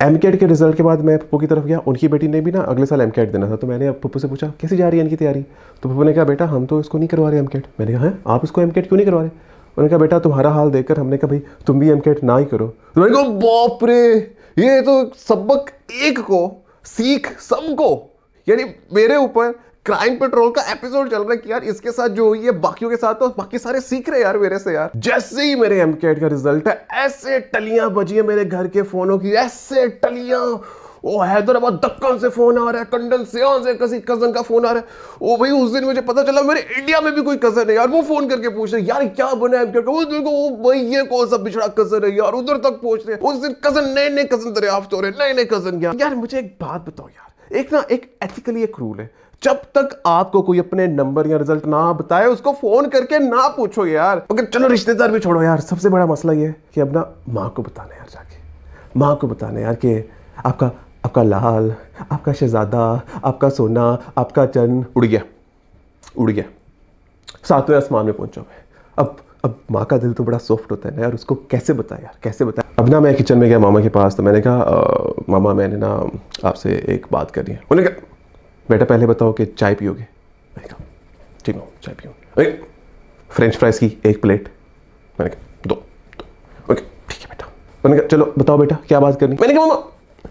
AMCAT के result के बाद मैं पप्पू की तरफ गया, उनकी बेटी ने भी ना अगले साल एमकेट देना था, तो मैंने पप्पू से पूछा कैसी जा रही है इनकी तैयारी। तो पप्पू ने कहा बेटा हम तो इसको नहीं करवा रहे एमकेट। मैंने कहा हैं आप इसको एमकेट क्यों नहीं करवा रहे? उन्होंने कहा बेटा तुम्हारा हाल देखकर हमने कहा भाई तुम भी एमकेट ना ही करो। तो मैंने कहा बाप रे, ये तो सबक एक को सीख सबको, यानी मेरे ऊपर क्राइम पेट्रोल का एपिसोड चल रहा है कि यार इसके साथ जो हुई है बाकियों के साथ, तो बाकी सारे सीख रहे यार मेरे से यार। जैसे ही मेरे एमकेट का रिजल्ट है ऐसे टलियां बजी है मेरे घर के फोनों की, ऐसे टलियां। ओ हैदराबाद दक्कन से फोन आ रहा है, कंडल से किसी कजन का फोन आ रहा है। ओ भाई उस दिन मुझे पता चला मेरे इंडिया में भी कोई कजन है यार, वो फोन करके पूछ रहे यार क्या बना है एमकेट का। वो देखो वो भाई ये कौन सा बिछड़ा कजन है यार, उधर तक पहुंच रहे। उस दिन कजन नए कजन दरियाफ्त हो रहे, नए कजन यार। मुझे एक बात बताओ यार, एक एथिकली एक रूल है, जब तक आपको कोई अपने नंबर या रिजल्ट ना बताए उसको फोन करके ना पूछो यार। अगर चलो रिश्तेदार भी छोड़ो यार, सबसे बड़ा मसला ये है कि अब ना माँ को बताना यार, जाके माँ को बताना यार कि आपका लाल, आपका शहजादा, आपका सोना, आपका चंद उड़ गया, सातवें आसमान में पहुंचा मैं। अब माँ का दिल तो बड़ा सॉफ्ट होता है ना यार, उसको कैसे बताए यार, कैसे बताए। अब ना मैं किचन में गया मामा के पास, तो मैंने कहा मामा मैंने ना आपसे एक बात करनी है। उन्होंने कहा बेटा पहले बताओ कि चाय पियोगे? मैंने कहा ठीक है चाय पियो। फ्रेंच फ्राइज की एक प्लेट? मैंने कहा दो। ओके ठीक है बेटा। मैंने कहा चलो बताओ बेटा क्या बात करनी? मैंने कहा मामा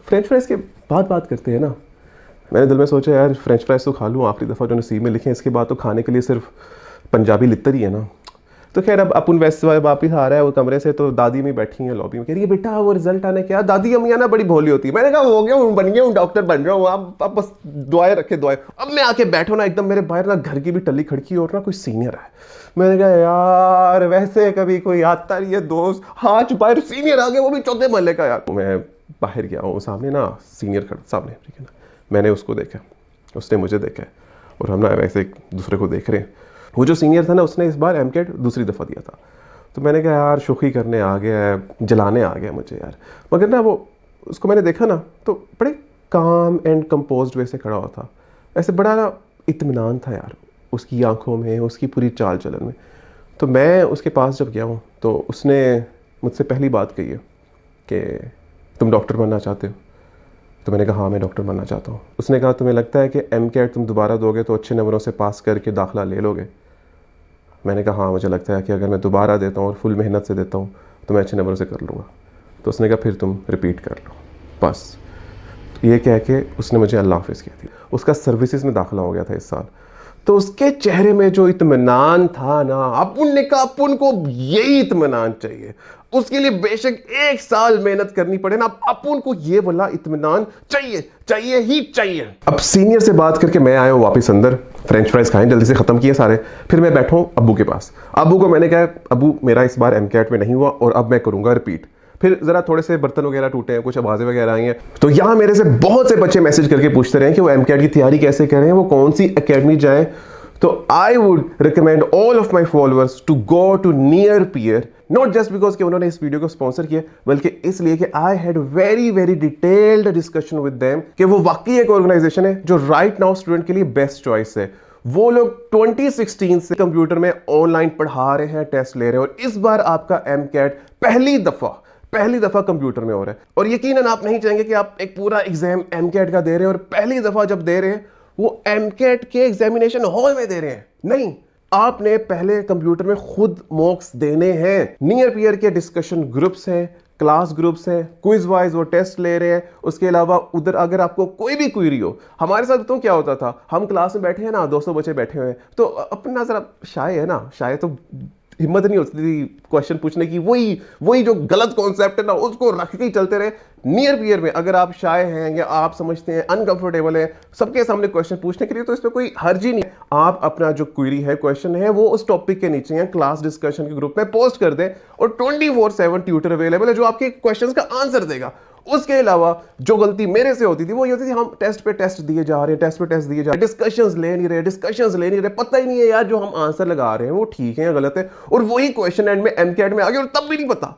फ्रेंच फ्राइज के बाद बात करते हैं ना। मैंने दिल में सोचा यार फ्रेंच फ्राइज तो खा लूँ, आखिरी दफ़ा जो नसीब में लिखे हैं, इसके बाद तो खाने के लिए सिर्फ पंजाबी लित्तर ही है ना। तो खैर अब अपन वैसे वापिस आ रहा है वो कमरे से, तो दादी में बैठी है लॉबी में, कह रही है बेटा वो रिजल्ट आने क्या। दादी अम्मियाँ ना बड़ी भोली होती है। मैंने कहा हो गया हूँ, बन गया हूँ, डॉक्टर बन रहा हूँ, आप बस दुआएं रखे दुआएं। अब मैं आके बैठो ना, एकदम मेरे बाहर ना घर की भी टली खड़की और ना कोई सीनियर है। मैंने कहा यार वैसे कभी कोई आता नहीं है दोस्त, हाथ बाहर सीनियर आ गया, वो भी चौथे महल्ले का यार। मैं बाहर गया हूँ, सामने ना सीनियर खड़ा सामने, ठीक है ना। मैंने उसको देखा, उसने मुझे देखा, और हम ना वैसे एक दूसरे को देख रहे हैं। वो जो सीनियर था ना उसने इस बार एमकेट दूसरी दफ़ा दिया था, तो मैंने कहा यार शुक्री करने आ गया है, जलाने आ गया मुझे यार। मगर ना वो उसको मैंने देखा ना तो बड़े काम एंड कंपोज्ड वे से खड़ा हुआ था, ऐसे बड़ा ना इत्मीनान था यार उसकी आंखों में, उसकी पूरी चाल चलन में। तो मैं उसके पास जब गया हूँ तो उसने मुझसे पहली बात कही है कि तुम डॉक्टर बनना चाहते हो? तो मैंने कहा हाँ मैं डॉक्टर बनना चाहता हूँ। उसने कहा तुम्हें लगता है कि एमकेट तुम दोबारा दोगे तो अच्छे नंबरों से पास करके दाखिला ले लोगे? मैंने कहा हाँ मुझे लगता है कि अगर मैं दोबारा देता हूँ और फुल मेहनत से देता हूँ तो मैं अच्छे नंबरों से कर लूँगा। तो उसने कहा फिर तुम रिपीट कर लो बस। ये कह के उसने मुझे अल्लाह हाफिज़ किया थी। उसका सर्विसेज में दाखिला हो गया था इस साल। तो उसके चेहरे में जो इत्मीनान था ना, अपन ने कहा अपन को यही इत्मीनान चाहिए, उसके लिए बेशक 1 साल मेहनत करनी पड़े ना, अपन को ये वाला इत्मीनान चाहिए ही चाहिए। अब सीनियर से बात करके मैं आया हूँ वापस अंदर, फ्रेंच फ्राइज खाएं जल्दी से खत्म किए सारे। फिर मैं बैठा हूँ अब्बू के पास। अब्बू को मैंने कहा अब्बू मेरा इस बार एमकेट में नहीं हुआ और अब मैं करूंगा रिपीट। फिर जरा थोड़े से बर्तन वगैरह टूटे हैं, कुछ आवाज़ें वगैरह आई हैं, तो यहाँ मेरे से बहुत से बच्चे मैसेज करके पूछते रहे कि वो एमकेट की तैयारी कैसे करें, वो कौन सी एकेडमी जाएं। तो I would recommend all of my followers to go to near peer, not just because कि उन्होंने इस वीडियो को स्पॉन्सर किया, बल्कि इसलिए कि I had very detailed discussion with them कि वो वाकई एक ऑर्गेनाइजेशन है जो राइट नाउ स्टूडेंट के लिए बेस्ट चॉइस है। वो लोग 2016 से कंप्यूटर में ऑनलाइन पढ़ा रहे हैं, टेस्ट ले रहे हैं, और इस बार आपका एमकेट पहली दफा कंप्यूटर में हो रहा है। और यकीनन आप नहीं चाहेंगे कि आप एक पूरा एग्जाम एमकेट का दे रहे हैं और पहली दफा जब दे रहे हैं वो एमकेट के एग्जामिनेशन हॉल में दे रहे हैं। नहीं, आपने पहले कंप्यूटर में खुद मॉक्स देने हैं। नियर पियर के डिस्कशन ग्रुप्स हैं, क्लास ग्रुप्स हैं, क्विज वाइज वो टेस्ट ले रहे हैं। उसके अलावा उधर अगर आपको कोई भी क्वेरी हो, हमारे साथ तो क्या होता था, हम क्लास में बैठे हैं ना, 200 बच्चे बैठे हुए हैं, तो अपना जरा शाय है ना, शाय तो हिम्मत नहीं होती थी क्वेश्चन पूछने की, वही जो गलत कॉन्सेप्ट है ना उसको रख के ही चलते रहे। नियर पियर में अगर आप शाय हैं या आप समझते हैं अनकंफर्टेबल है सबके सामने क्वेश्चन पूछने के लिए, तो इसमें कोई हर्ज ही नहीं। आप अपना जो क्वेरी है, क्वेश्चन है, वो उस टॉपिक के नीचे या क्लास डिस्कशन के ग्रुप में पोस्ट कर दें, और 24/7 ट्यूटर अवेलेबल है जो आपके क्वेश्चंस का आंसर देगा। उसके अलावा जो गलती मेरे से होती थी वो ये होती थी, हम टेस्ट पे टेस्ट दिए जा रहे हैं, डिस्कशंस ले नहीं रहे, पता ही नहीं है यार जो हम आंसर लगा रहे हैं वो ठीक है या गलत है, और वही क्वेश्चन एंड में एमकेट में आ गया और तब भी नहीं पता।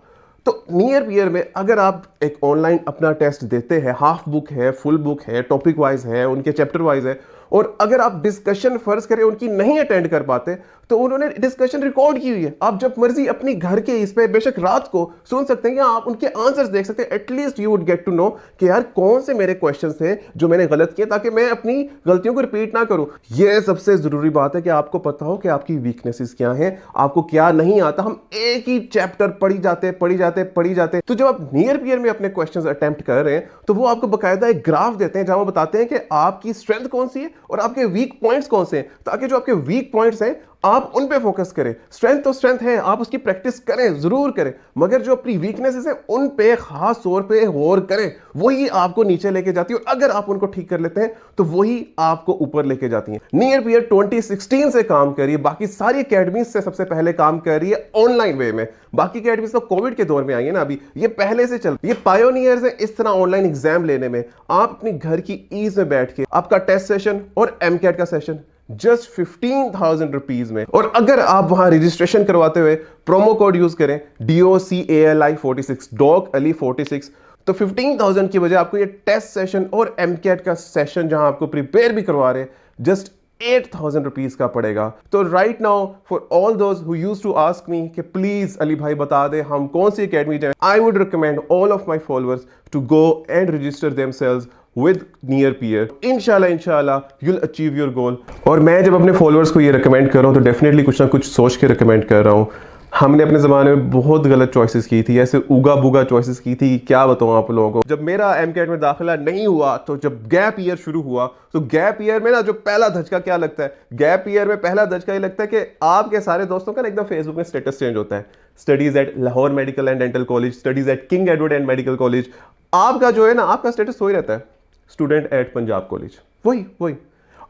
तो नियर पियर में अगर आप एक ऑनलाइन अपना टेस्ट देते हैं, हाफ बुक है, फुल बुक है, टॉपिक वाइज है, उनके चैप्टर वाइज है, और अगर आप डिस्कशन फर्ज करें उनकी नहीं अटेंड कर पाते तो उन्होंने डिस्कशन रिकॉर्ड की हुई है, आप जब मर्जी अपनी घर के इस पे बेशक रात को सुन सकते हैं या आप उनके आंसर्स देख सकते हैं। At least you would get to know कि यार कौन से मेरे क्वेश्चंस थे जो मैंने गलत किए, ताकि मैं अपनी गलतियों को रिपीट ना करूं। यह सबसे जरूरी बात है कि आपको पता हो कि आपकी वीकनेसेस क्या हैं, आपको क्या नहीं आता। हम एक ही चैप्टर पढ़ी जाते। तो जब आप नियर पीयर में अपने क्वेश्चंस अटेम्प्ट कर रहे हैं तो वो आपको बकायदा एक ग्राफ देते हैं जहां वो बताते हैं कि आपकी स्ट्रेंथ कौन सी है और आपके वीक पॉइंट्स कौन से हैं, ताकि जो आपके वीक पॉइंट्स हैं आप उन पे फोकस करें। स्ट्रेंथ तो स्ट्रेंथ है, आप उसकी प्रैक्टिस करें, जरूर करें, मगर जो अपनी वीकनेसेस है उन पे खास तौर पे गौर करें। वही आपको नीचे लेके जाती है और अगर आप उनको ठीक कर लेते हैं तो वही आपको ऊपर लेके जाती है। नियर पीयर 2016 से काम कर रही है, बाकी सारी एकेडमीज से सबसे पहले काम कर रही है ऑनलाइन वे में। बाकी एकेडमीज तो कोविड के दौर में आई है ना, अभी ये पहले से चल, ये पायोनियर्स है इस तरह ऑनलाइन एग्जाम लेने में। आप अपनी घर की ईज में बैठ के आपका टेस्ट सेशन और एमकेट का सेशन जस्ट 15,000 रुपीज में। और अगर आप वहां रजिस्ट्रेशन करवाते हुए प्रोमो कोड यूज करें DOCALI46 DOCALI46 तो 15,000 की वजह आपको ये टेस्ट सेशन और एमकेट का सेशन जहां आपको प्रिपेयर भी करवा रहे हैं जस्ट 8,000 रुपीज का पड़ेगा। तो right now for all those who used to ask me कि प्लीज अली भाई बता दे हम कौन सी एकेडमी जाएं, I would recommend all of my followers to go and register themselves with near peer। इंशाल्लाह you'll achieve your goal। और मैं जब अपने फॉलोअर्स को ये रिकमेंड कर रहा हूँ तो डेफिनेटली कुछ ना कुछ सोच के रिकमेंड कर रहा हूँ। हमने अपने ज़माने में बहुत गलत चॉइसेस की थी, ऐसे उगा बुगा चॉइसेस की थी, क्या बताऊँ आप लोगों को। जब मेरा एमकेट में दाखिला नहीं हुआ तो जब गैप ईयर शुरू हुआ तो गैप ईयर में ना जो पहला धचका क्या लगता है, गैप ईयर में पहला धचका ये लगता है कि आपके सारे दोस्तों का ना एकदम फेसबुक में स्टेटस चेंज होता है। Studies at Lahore medical and dental college, studies at King Edward and medical college. आपका जो है ना, आपका स्टेटस वही रहता है, स्टूडेंट एट पंजाब कॉलेज, वही।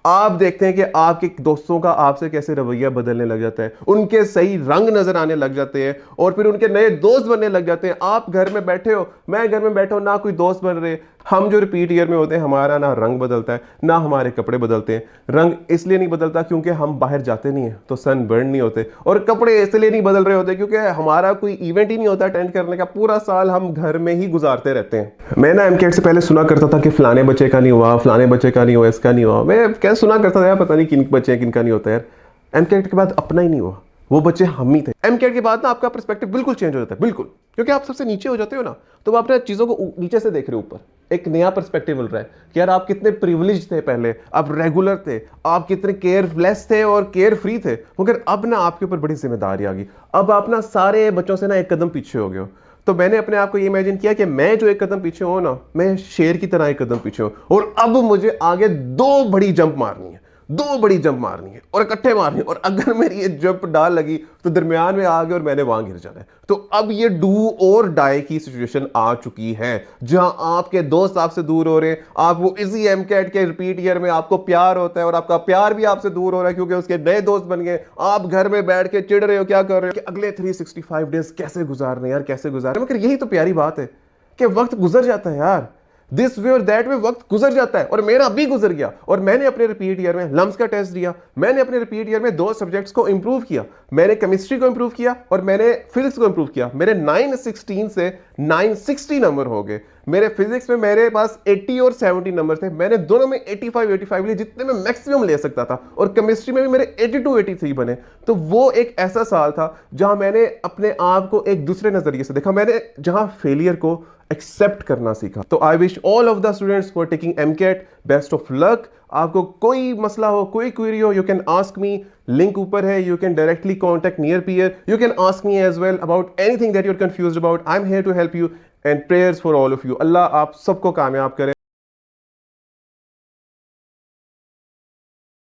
आप देखते हैं कि आपके दोस्तों का आपसे कैसे रवैया बदलने लग जाता है, उनके सही रंग नजर आने लग जाते हैं और फिर उनके नए दोस्त बनने लग जाते हैं। आप घर में बैठे हो, मैं घर में बैठा हूं, ना कोई दोस्त बन रहे। हम जो रिपीट ईयर में होते हैं हमारा ना रंग बदलता है ना हमारे कपड़े बदलते हैं। रंग इसलिए नहीं बदलता क्योंकि हम बाहर जाते नहीं है तो सन बर्न नहीं होते, और कपड़े इसलिए नहीं बदल रहे होते क्योंकि हमारा कोई इवेंट ही नहीं होता अटेंड करने का, पूरा साल हम घर में ही गुजारते रहते हैं। मैं ना एमकेट से पहले सुना करता था कि फलाने बच्चे का नहीं हुआ, फलाने बच्चे का नहीं हुआ, इसका नहीं हुआ। मैं क्या सुना करता था यार, पता नहीं किन बच्चे किनका नहीं होता यार। एमकेट के बाद अपना ही नहीं हुआ, वो बच्चे हम ही थे। एमकेट के बाद ना आपका पर्सपेक्टिव बिल्कुल चेंज हो जाता है, बिल्कुल, क्योंकि आप सबसे नीचे हो जाते हो ना, तो आप अपने चीजों को नीचे से देख रहे हो ऊपर। एक नया पर्सपेक्टिव मिल रहा है कि यार आप कितने प्रिविलेज थे पहले, आप रेगुलर थे, आप कितने केयरलेस थे और केयर फ्री थे, मगर अब ना आपके ऊपर बड़ी जिम्मेदारी आ गई। अब आप ना सारे बच्चों से ना एक कदम पीछे हो गए हो। तो मैंने अपने आप को ये इमेजिन किया कि मैं जो एक कदम पीछे हूं ना, मैं शेर की तरह एक कदम पीछे हूं और अब मुझे आगे दो बड़ी जंप मारनी है, दो बड़ी जंप मारनी है और इकट्ठे मारनी है। और अगर मेरी ये जंप डाल लगी तो दरमियान में आ गए और मैंने वहां गिर जाना है। तो अब ये डू और डाई की सिचुएशन आ चुकी है जहां आपके दोस्त आपसे दूर हो रहे हैं। आप वो इसी एमकेट के रिपीट ईयर में आपको प्यार होता है और आपका प्यार भी आपसे दूर हो रहा है क्योंकि उसके नए दोस्त बन गए। आप घर में बैठ के चिढ़ रहे हो, क्या कर रहे हो कि अगले 365 डेज कैसे गुजारने यार, कैसे गुजारने। मगर यही तो प्यारी बात है कि वक्त गुजर जाता है यार, दिस वे और दैट वे वक्त गुजर जाता है। और मेरा अभी गुजर गया और मैंने अपने रिपीट ईयर में लम्स का टेस्ट दिया, मैंने अपने रिपीट ईयर में 2 सब्जेक्ट्स को इंप्रूव किया। मैंने केमिस्ट्री को इंप्रूव किया और मैंने फिजिक्स को इंप्रूव किया। मेरे 916 से 960 नंबर हो गए। मेरे फिजिक्स में मेरे पास 80 और 70 नंबर थे, मैंने दोनों में 85 लिए, जितने में मैक्सिमम ले सकता था। और केमिस्ट्री में भी मेरे 82 83 बने। तो वो एक ऐसा साल था जहां मैंने अपने आप को एक दूसरे नजरिए से देखा, मैंने जहां फेलियर को एक्सेप्ट करना सीखा। तो I wish all of the students who are taking MCAT best of luck. आपको कोई मसला हो, कोई क्वेरी हो, you can ask me, link ऊपर है, you can directly contact near peer, you can ask me as well about anything that you are confused about. I am here to help you and prayers for all of you. अल्लाह आप सबको कामयाब करे।